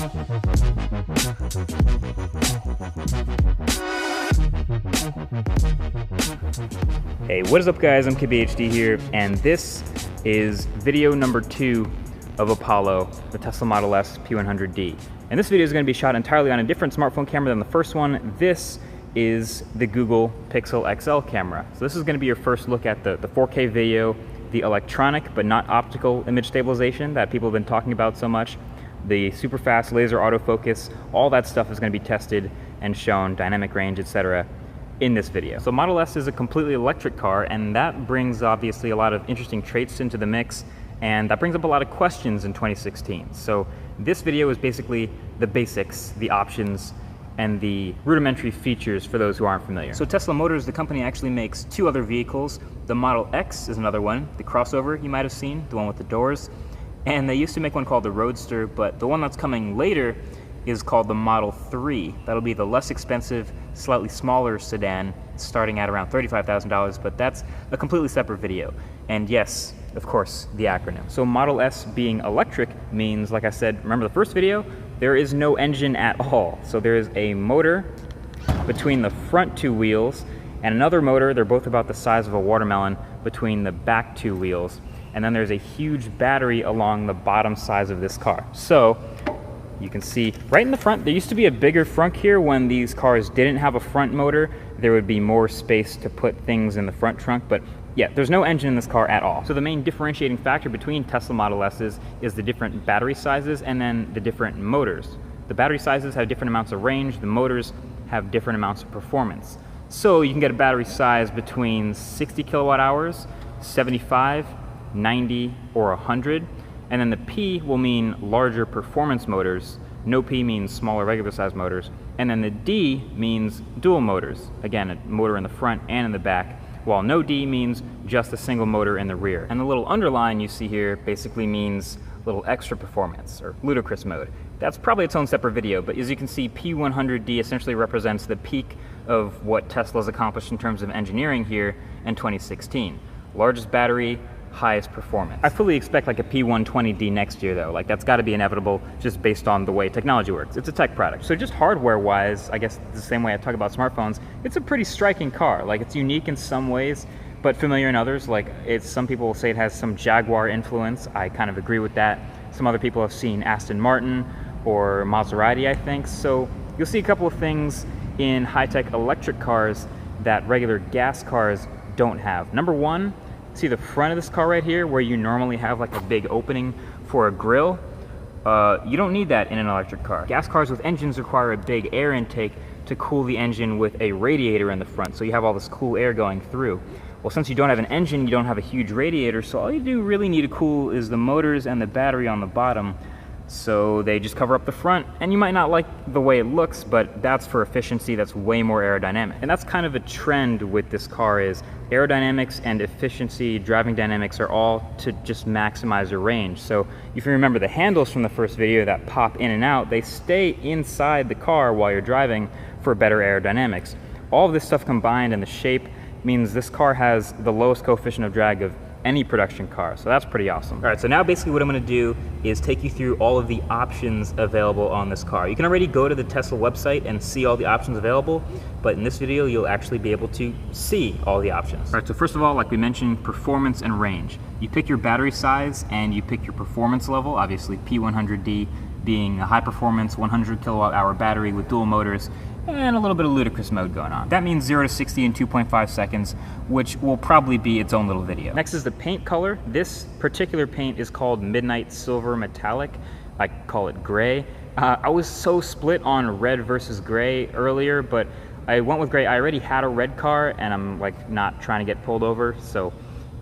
Hey, what is up guys, I'm KBHD here, and this is video number 2 of Apollo, the Tesla Model S P100D. And this video is going to be shot entirely on a different smartphone camera than the first one. This is the Google Pixel XL camera. So this is going to be your first look at the 4K video, the electronic but not optical image stabilization that people have been talking about so much, the super fast laser autofocus. All that stuff is going to be tested and shown, dynamic range, etc. in this video. So Model S is a completely electric car, and that brings obviously a lot of interesting traits into the mix, and that brings up a lot of questions in 2016. So this video is basically the basics, the options, and the rudimentary features for those who aren't familiar. So Tesla Motors, the company, actually makes 2 other vehicles. The Model X is another one, the crossover you might have seen, the one with the doors. And they used to make one called the Roadster, but the one that's coming later is called the Model 3. That'll be the less expensive, slightly smaller sedan, starting at around $35,000, but that's a completely separate video. And yes, of course, the acronym. So Model S being electric means, like I said, remember the first video? There is no engine at all. So there is a motor between the front 2 wheels and another motor, they're both about the size of a watermelon, between the back 2 wheels. And then there's a huge battery along the bottom sides of this car. So you can see right in the front, there used to be a bigger front here. When these cars didn't have a front motor, there would be more space to put things in the front trunk, but yeah, there's no engine in this car at all. So the main differentiating factor between Tesla Model S's is the different battery sizes and then the different motors. The battery sizes have different amounts of range, the motors have different amounts of performance. So you can get a battery size between 60 kilowatt hours, 75, 90, or 100. And then the P will mean larger performance motors. No P means smaller regular size motors. And then the D means dual motors. Again, a motor in the front and in the back, while no D means just a single motor in the rear. And the little underline you see here basically means little extra performance, or ludicrous mode. That's probably its own separate video, but as you can see, P100D essentially represents the peak of what Tesla's accomplished in terms of engineering here in 2016. Largest battery, highest performance. I fully expect like a P120D next year though. Like that's got to be inevitable just based on the way technology works. It's a tech product. So just hardware wise, I guess the same way I talk about smartphones, it's a pretty striking car. Like it's unique in some ways, but familiar in others. Like some people will say it has some Jaguar influence. I kind of agree with that. Some other people have seen Aston Martin or Maserati, I think. So you'll see a couple of things in high-tech electric cars that regular gas cars don't have. Number one, see the front of this car right here where you normally have like a big opening for a grill? You don't need that in an electric car. Gas cars with engines require a big air intake to cool the engine with a radiator in the front, so you have all this cool air going through. Well, since you don't have an engine, you don't have a huge radiator, so all you do really need to cool is the motors and the battery on the bottom. So they just cover up the front, and you might not like the way it looks, but that's for efficiency. That's way more aerodynamic. And that's kind of a trend with this car, is aerodynamics and efficiency, driving dynamics are all to just maximize your range. So if you remember the handles from the first video that pop in and out, they stay inside the car while you're driving for better aerodynamics. All of this stuff combined and the shape means this car has the lowest coefficient of drag of any production car, so that's pretty awesome. All right, so now basically what I'm going to do is take you through all of the options available on this car. You can already go to the Tesla website and see all the options available, but in this video you'll actually be able to see all the options. All right, so first of all, like we mentioned, performance and range. You pick your battery size and you pick your performance level, obviously P100D being a high performance 100 kilowatt hour battery with dual motors and a little bit of ludicrous mode going on. That means 0 to 60 in 2.5 seconds, which will probably be its own little video. Next is the paint color. This particular paint is called Midnight Silver Metallic. I call it gray. I was so split on red versus gray earlier, but I went with gray. I already had a red car and I'm like not trying to get pulled over, so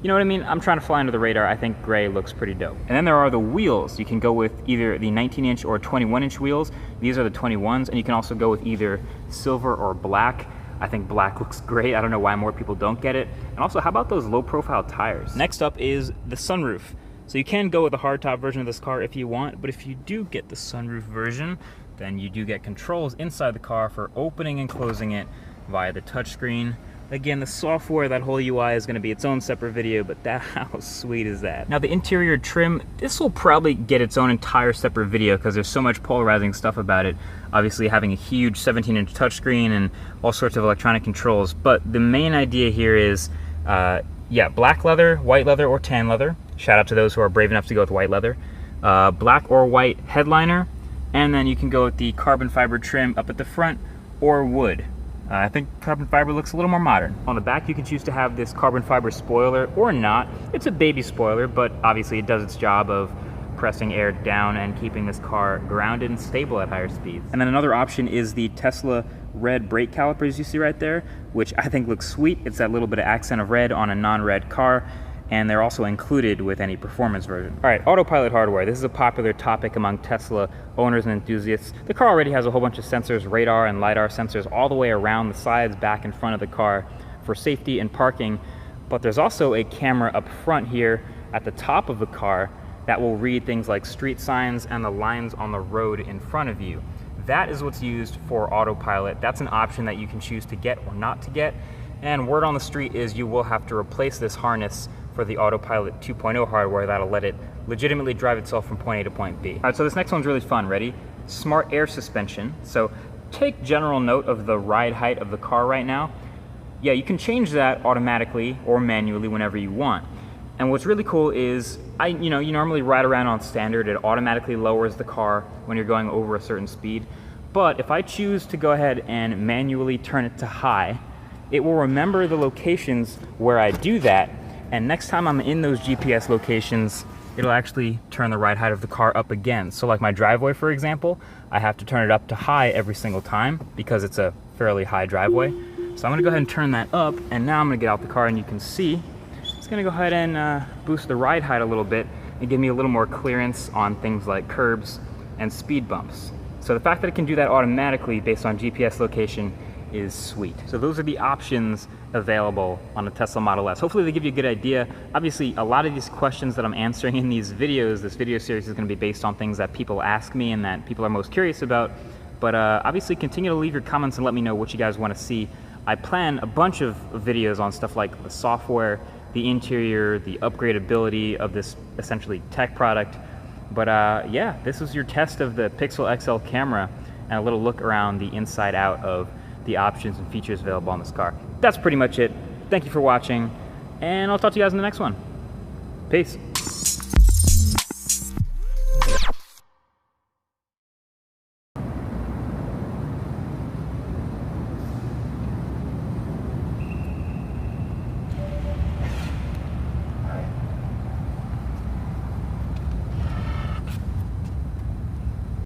you know what I mean? I'm trying to fly under the radar. I think gray looks pretty dope. And then there are the wheels. You can go with either the 19-inch or 21-inch wheels. These are the 21s, and you can also go with either silver or black. I think black looks great. I don't know why more people don't get it. And also, how about those low-profile tires? Next up is the sunroof. So you can go with the hardtop version of this car if you want, but if you do get the sunroof version, then you do get controls inside the car for opening and closing it via the touchscreen Again, the software, that whole UI is going to be its own separate video, but how sweet is that? Now the interior trim, this will probably get its own entire separate video because there's so much polarizing stuff about it. Obviously having a huge 17-inch touchscreen and all sorts of electronic controls, but the main idea here is, yeah, black leather, white leather, or tan leather. Shout out to those who are brave enough to go with white leather. Black or white headliner, and then you can go with the carbon fiber trim up at the front, or wood. I think carbon fiber looks a little more modern. On the back, you can choose to have this carbon fiber spoiler or not. It's a baby spoiler, but obviously it does its job of pressing air down and keeping this car grounded and stable at higher speeds. And then another option is the Tesla red brake calipers you see right there, which I think looks sweet. It's that little bit of accent of red on a non-red car, and they're also included with any performance version. All right, autopilot hardware. This is a popular topic among Tesla owners and enthusiasts. The car already has a whole bunch of sensors, radar and LiDAR sensors all the way around the sides, back and front of the car for safety and parking. But there's also a camera up front here at the top of the car that will read things like street signs and the lines on the road in front of you. That is what's used for autopilot. That's an option that you can choose to get or not to get. And word on the street is you will have to replace this harness for the Autopilot 2.0 hardware that'll let it legitimately drive itself from point A to point B. All right, so this next one's really fun. Ready? Smart air suspension. So take general note of the ride height of the car right now. Yeah, you can change that automatically or manually whenever you want. And what's really cool is, you normally ride around on standard. It automatically lowers the car when you're going over a certain speed. But if I choose to go ahead and manually turn it to high, it will remember the locations where I do that. And next time I'm in those GPS locations, it'll actually turn the ride height of the car up again. So like my driveway, for example, I have to turn it up to high every single time because it's a fairly high driveway. So I'm gonna go ahead and turn that up, and now I'm gonna get out the car, and you can see it's gonna go ahead and boost the ride height a little bit and give me a little more clearance on things like curbs and speed bumps. So the fact that it can do that automatically based on GPS location is sweet. So those are the options available on the Tesla Model S. Hopefully they give you a good idea. Obviously, a lot of these questions that I'm answering in these videos, this video series is going to be based on things that people ask me and that people are most curious about. But obviously continue to leave your comments and let me know what you guys want to see. I plan a bunch of videos on stuff like the software, the interior, the upgradability of this essentially tech product. But yeah, this was your test of the Pixel XL camera and a little look around the inside out of the options and features available on this car. That's pretty much it. Thank you for watching, and I'll talk to you guys in the next one. Peace.